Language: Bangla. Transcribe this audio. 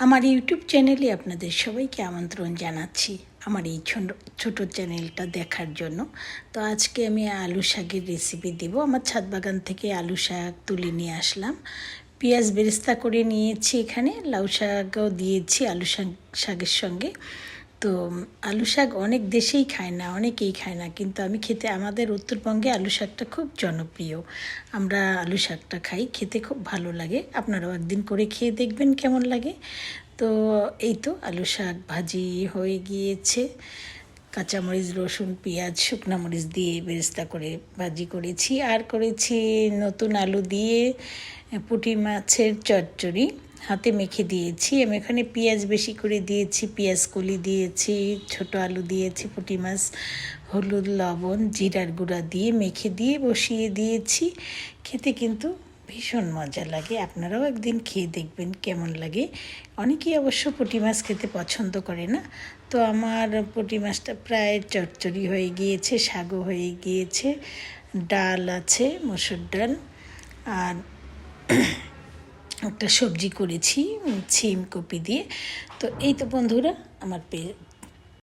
আমার ইউটিউব চ্যানেলে আপনাদের সবাইকে আমন্ত্রণ জানাচ্ছি আমার এই ছোট চ্যানেলটা দেখার জন্য। তো আজকে আমি আলু শাকের রেসিপি দেব। আমার ছাদ বাগান থেকে আলু শাক তুলে নিয়ে আসলাম, পেঁয়াজ বেরেস্তা করে নিয়েছি, এখানে লাউ শাকও দিয়েছি আলু শাকের সঙ্গে। তো আলু শাক অনেক দেশেই খায় না, অনেকেই খায় না, কিন্তু আমি খেতে, আমাদের উত্তরবঙ্গে আলু শাকটা খুব জনপ্রিয়। আমরা আলু শাকটা খাই, খেতে খুব ভালো লাগে। আপনারাও একদিন করে খেয়ে দেখবেন কেমন লাগে। তো এই তো আলু শাক ভাজি হয়ে গিয়েছে, কাঁচামরিচ, রসুন, পেঁয়াজ, শুকনো মরিচ দিয়ে বেরেস্তা করে ভাজি করেছি। আর করেছি নতুন আলু দিয়ে পুঁটি মাছের চচ্চড়ি, হাতে মেখে দিয়েছি। আমি এখানে পেঁয়াজ বেশি করে দিয়েছি, পেঁয়াজ কলি দিয়েছি, ছোট আলু দিয়েছি, পুঁটি মাছ, হলুদ, লবণ, জিরার গুঁড়া দিয়ে মেখে দিয়ে বসিয়ে দিয়েছি। খেতে কিন্তু ভীষণ মজা লাগে, আপনারাও একদিন খেয়ে দেখবেন কেমন লাগে। অনেকেই অবশ্য পুঁটি মাছ খেতে পছন্দ করে না। তো আমার পুঁটি মাছটা প্রায় চচ্চড়ি হয়ে গিয়েছে, শাকও হয়ে গিয়েছে, ডাল আছে, মসুর ডাল, আর একটা সবজি করেছি সিম কপি দিয়ে। তো এই তো বন্ধুরা, আমার